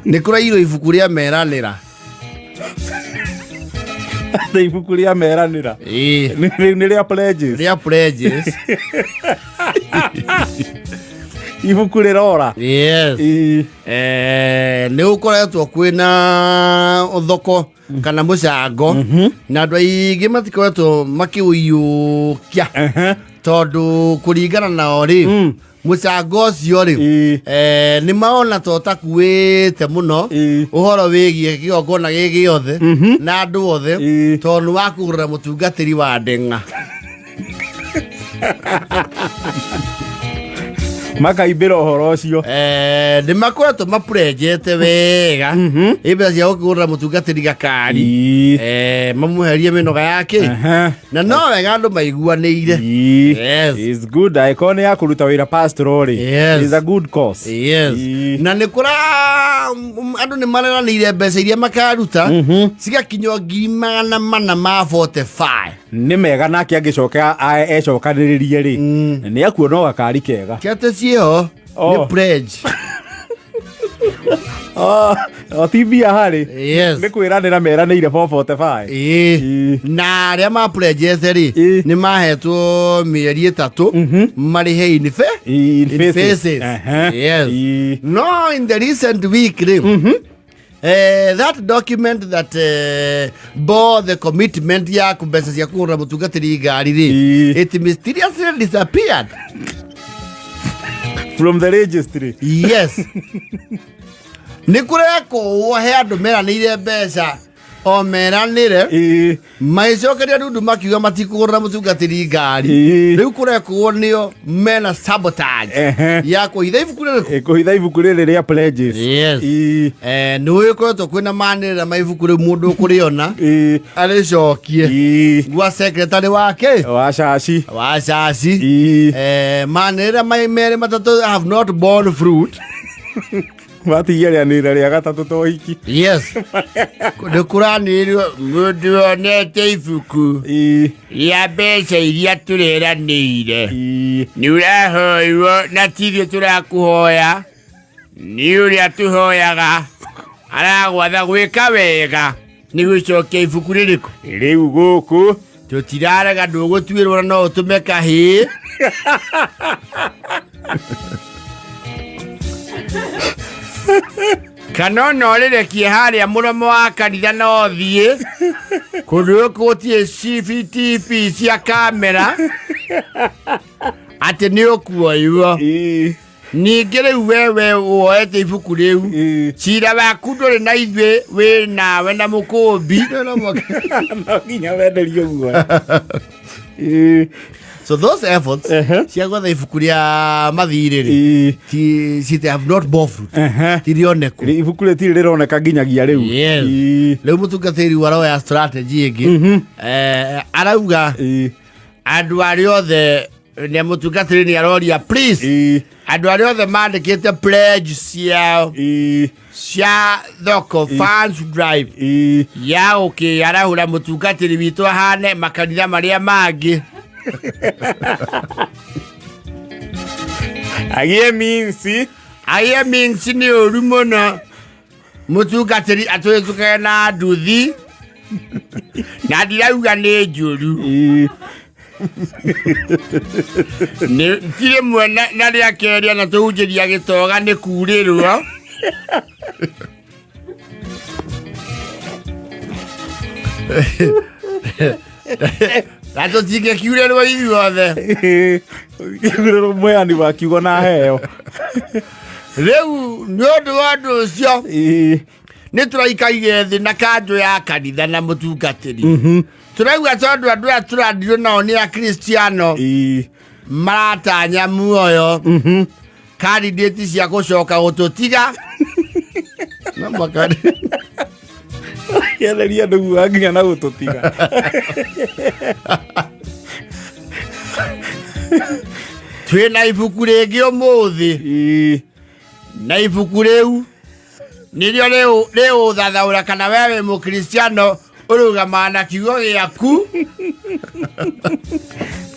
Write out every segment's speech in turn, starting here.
Nĩ kũrairwo ibuku rĩa meranĩra. Ibuku rĩa meranĩra. Nĩ rĩa pledges. Rĩa pledges. Ibuku rĩrora. Yes. Nĩ gũkoretwo kwĩna thoko kana mũcango na andũ aingĩ matikoretwo makĩũiyũkia tondũ kũringana nao rĩ mũcango ũcio rĩ nĩ maona to takuĩte mũno ũhoro wĩgiĩ kĩgongona gĩkĩ gĩothe na andũ othe tondũ wa kũgũrĩra mũtungatĩri wa ndeng'a. Makaimbĩra ũhoro ũcio. Nĩ makoretwo mapurejete wega mbeca cia gũkĩgũrĩra mũtungatĩri gakari mamũherie mĩnoga yake na no wega andũ maiguanĩire. It's good. Aĩkorwo nĩ ya kũruta wĩra pastoral is a good cause. Na nĩ kũra andũ nĩ mareranĩire mbeca iria makaruta cigakinywo 445. Nĩ mega nake angĩcoka ecokanĩrĩrie rĩ nĩ akuona gakari kega. Kĩate ciĩho nĩ pledge. Otibia harĩ nĩ kwĩranĩra meranĩire 445. Na arĩa mapurejete rĩ nĩ mahetwo mĩeri 3 marĩhe in phases. No in the recent week rĩ that document that bore the commitment ya mbeca cia kũgũra mũtungatĩri ngari rĩ it mysteriously disappeared from the registry. Yes. Nĩ kũrekwo he andũ meranĩire mbeca o meranĩre maicokeria nundu makiuga matikũgũrĩra mũtungatĩri ngari rĩu kũrekwo nĩo mena sabotage ya kũhitha ibuku rĩrĩkũ kũhitha ibuku rĩrĩ rĩa pledges. Nĩ gũgĩkoretwo kwĩna manĩrĩra ma ibuku rĩu mũndũ ũkũrĩona arĩcokie gwa secretary wake wa caci manĩrĩra merĩ matatũ have not borne fruit. Matigianĩra rĩa gatatũ tohiki. Yes. Nĩ kũranĩrĩrio mũndũ onete ibuku rĩa mbeca iria tũreranĩire nĩ ũrahoirwo na tithio tũrakũhoya nĩ ũrĩa tũhoyaga aragwatha gwĩka wega nĩ gũcokia ibuku rĩrĩkũ rĩu gũkũ tũtirarega ndũgũtuĩrwo no ũtũme kahĩĩ. Kana no rĩrekie harĩa mũromo wa kanitha no thiĩ kũndũ gũtirĩ CCTV cia kamera atĩ nĩ ũkuoywo. Ningĩ rĩu wewe woete ibuku rĩu cira waku ndũrĩ na ithuĩ wĩ nawe na mũkũmbi no nginya wenderio guo. So those efforts cia gwetha ibuku rĩa mathirĩ rĩ they have not borne fruit. Tirioneka ibuku rĩtirĩ rĩroneka nginyagia rĩu. Rĩu mũtungatĩri aroya strategy ĩngĩ arauga andũ arĩa othe nĩ mũtungatĩri nĩ aroria please andũ arĩa othe mandĩkĩte pledge ciao cia thoko fans drive ya gũkĩarahũra mũtungatĩri witũ ahane makanitha marĩa mangĩ. Agĩe minsi nĩ ũru mũno mũtungatĩri atũhĩtũkaga na nduthi na ndirauga nĩ njũru ti rĩmwe na rĩa kerĩ na tũhunjĩria gĩtoga nĩ kurĩrwo. Na tũtingĩkiurĩrwo ithuothe mwĩani wakiugo na heo. Rĩu nĩ ũndũ wa ũndũ ũcio nĩ tũraikaire thĩ na kanjũ ya kanitha na mũtungatĩri tũrauga tondũ andũ aya tũrandirio nao nĩ akristiano maratanya muoyo kandidati cia gũcoka gũtũtiga na makari yetheria ndũgua nginya na gũtũtiga. Twĩna ibuku rĩngĩ ũmũthĩ na ibuku rĩu nĩrĩo rĩũthathaũra kana wewe mũkristiano ũrũgama na kiugo gĩaku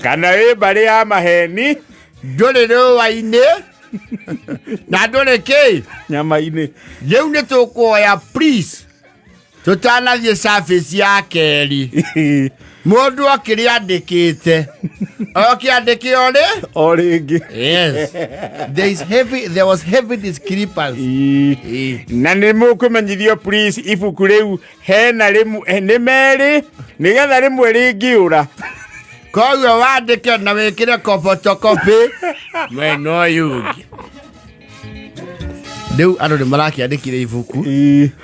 kana wĩ mbarĩ ya maheni ndũrĩ rũa-inĩ na ndore kä nyama-inä rä u nä tå kuoya tå tanathiä surface ya keri må ndå akä rä andä kä te okä andä kä o rä ngä yes there was heavy discrepancy na nä må kwä menyithio ibuku rä u hena nä merä nä getha rä mwe rä ngä å ra koguo wandä ke na wä kä re kobotokopi mwena å yå ngä rä u andå nä marakä andä kä re ibuku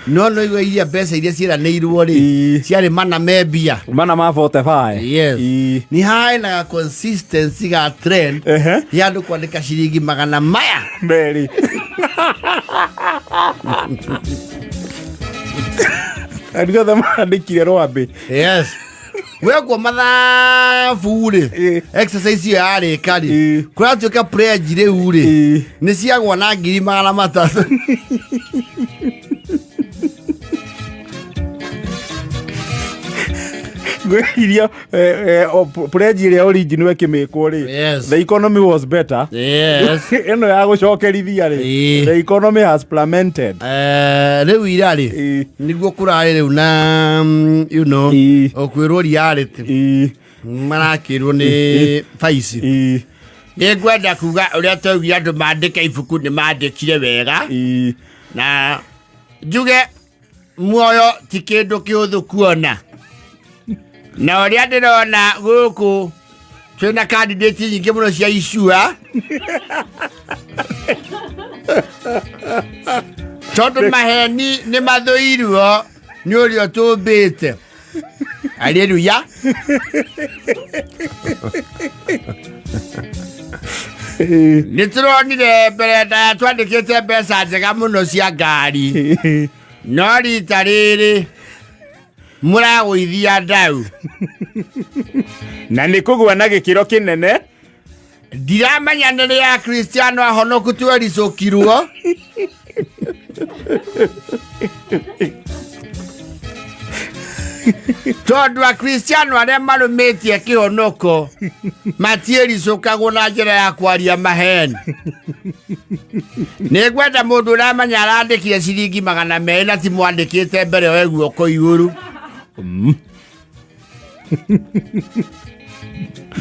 no no igua iria mbeca iria ciäranä irwo rä ciarä mana membia mana ma 45 yes nä haenaga consistency ga trend ya andå kwandä ka ciringi magana maya merä andå mandä kire rwambä yes wekuo mathabu rä exercise iyo yarä ka rä kå ratuä ka pledge rä u rä nä ciagwo na 300,000 iria pledge ĩrĩa original ĩkĩmĩkwo rĩ the economy was better ĩno ya gũcokerithia rĩ the economy has plummeted rĩu ira rĩ nĩguo kũrarĩ rĩu na ũkwĩrwo reality marakĩrwo nĩ Faici nĩ ngwenda kuga ũrĩa twaugire andũ mandĩke ibuku nĩ mandĩkire wega na njuge muoyo ti kĩndũ kĩhũthũ kuona na ũrĩa ndĩrona gũkũ twĩna candidate nyingĩ mũno cia icua tondũ maheni nĩ mathũirwo nĩ ũrĩa tũmbĩte aleluya nĩ tũronire mbere ndaya twandĩkĩte mbeca njega mũno cia ngari no rita rĩrĩ mũragũithia ndau na nĩ kũgwa na gĩkĩro kĩnene ndiramenya nĩ rĩa Cristiano ahonoku twericũkirwo tondũ a Cristiano arĩa marũmĩtie kĩhonoko matiĩricũkagwo na njĩra ya kwaria maheni nĩ ngwenda mũndũ ũramenya arandĩkire ciringi 200 na ti mwandĩkĩte mbere oe guoko igũrũ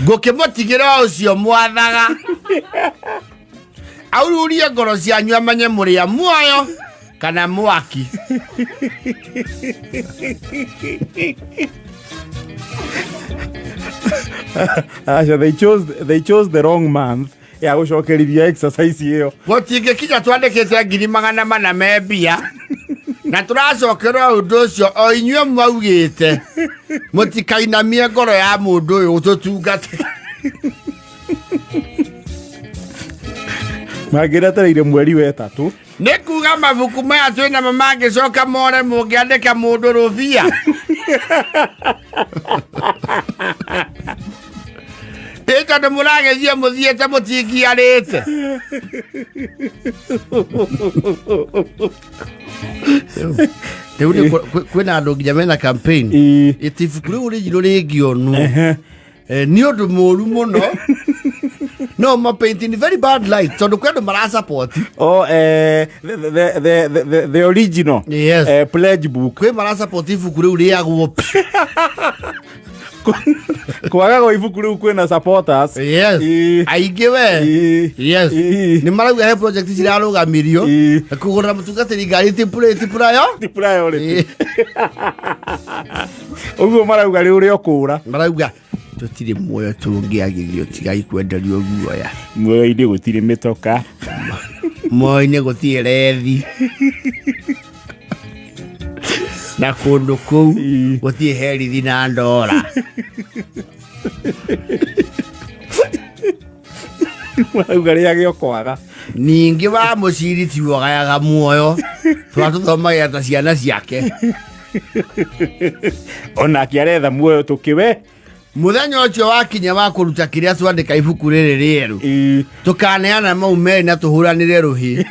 ngũkĩmũtigĩra ũcio mwathaga aururie ngoro cianyu amenye mũrĩ a muoyo kana mwaki Asha, they chose the wrong month ya gũcokerithia exercise ĩyo gũtingĩkinya twandĩkĩte 400 membia na tũracokerwo ũndũ ũcio o inyuĩ mwaugĩte mũtikainamie ngoro ya mũndũ ũyũ tũtungate mangĩretereire mweri wa ĩtatũ nĩ kuga mabuku maya twĩnamo mangĩcoka more mũngĩandĩka mũndũ rũbia tondũ mũragĩthiĩ mũthiĩte mũtingiarĩte rĩu kwĩna andũ nginya mena campaign ĩtĩ ibuku rĩu rĩnjirũ rĩngĩonwo nĩ ũndũ mũũru mũno no ma painting very bad light tondũ kwĩ andũ marasupport the original pledge book kwĩ marasupport ibuku rĩu rĩagwo kwaga gwa ibuku rĩu kwĩna supporters aingĩ we nĩ marauga he project cirarũgamirio kũgũrĩra mũtungatĩri ngari tipurayo rĩ ũguo marauga rĩu rĩ okũra marauga tũtirĩ muoyo tũngĩagĩrio tigai kwenderio guoya muoyo-inĩ gũtirĩ mĩtoka muoyo-inĩ gũtirĩ rethi na kũndũ kũu gũtirĩ herithi na ndora marauga rĩagĩ okwaga ningĩ wa mũciri ti wagayaga muoyo twatũthomagĩra ta ciana ciake onake aretha muoyo tũkĩwe muthenya ũcio wakinya wa kũruta kĩrĩa twandĩka ibuku rĩrĩ rĩerũ tũkaneana mau merĩ na tũhũranĩre rũhĩ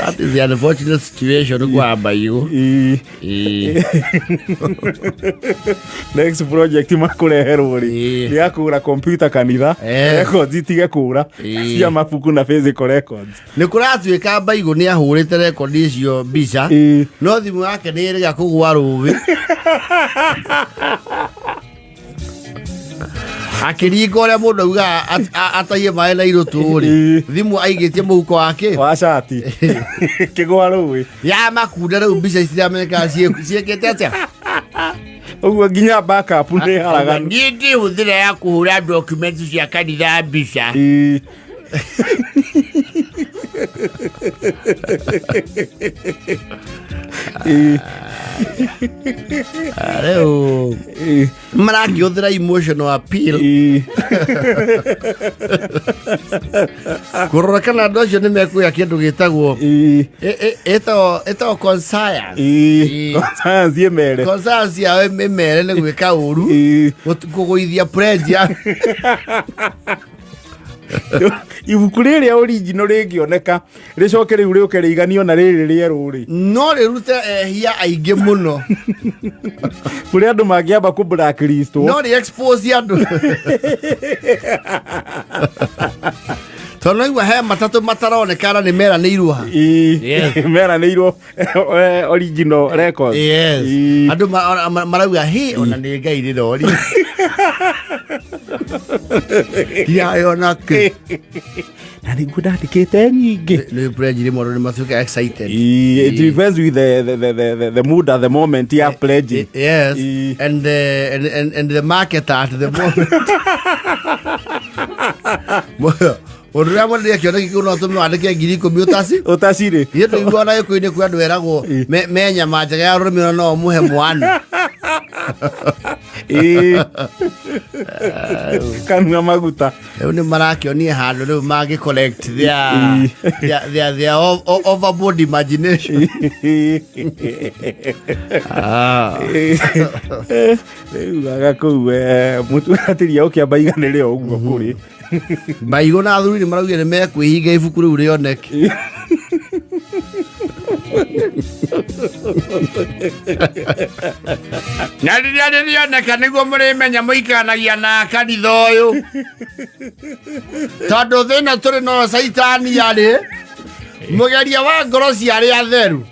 That is the unfortunate situation kwa Baigo. Next project makureherwo ri ya kura computer kanitha records itige kura cia mabuku na physical records. Ni kuratuika Baigo ni ahurite record icio mbica no thimu yake ni iriga kugwa ruvi akiringa uria mundu auga ataiye maĩ na irutu ri thimu aigitie muhuko wake wa shati kigwa ruvi ya makunda riu mbica itirameka ciekete atia uguo nginya backup ni haraganu ni ndi huthira ya kuhura documents cia kanitha mbica Leo maraki uthira emotional appeal kurora kana andu acio nimekuya kindu gitagwo ito conscience conscience yao memere ni gwika uru kuguithia pledge ibuku riria original ringioneka ricoke riu riuke riiganio na riri rieru ri no rirute ehia aingi muno kuri andu mangiamba ku blacklist no ri expose andu tono igwa he matatu mataronekana ni mera ni iruha mera ni iru original record andu marauga hi ona ni ngai rirori ya yona ke na ni ngudandikite nyingi ni pledge ri mondo ni matuka excited it depends with the mood at the moment ya pledge yes and the market at the moment Orura mo ndia kiona kikuno tume andike ngiri 10 utasi ri yeto igwana yako ine kwa andu eragwo menya manjaga ya rurimi no muhe mwana kanwa maguta ni marakionie handu riu magi collect their overboard imagination riu agakuwe mutu atiria ukiamba iganire uguo kuri Baigo na thuri ni marauga ni mekwihinga ibuku riu rioneke na riria rioneka niguo murimenya muikanagia na kanitha uyu tondu thina turi no saitani yari mugeria wa ngoro ciari atheru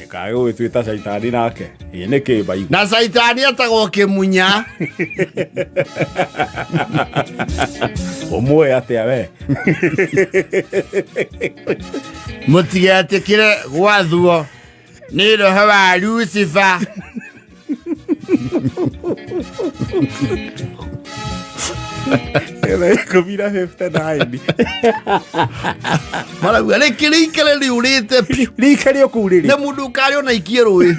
kae gwitwita saitani nake ni ki Baigo na saitani atagwo kimunya omwe atia we mutigetikire gwathuo ni roho wa Lucifer Komira 59 marauga rikirikire riurite rikario kuriri na mundu kari ona ikie rui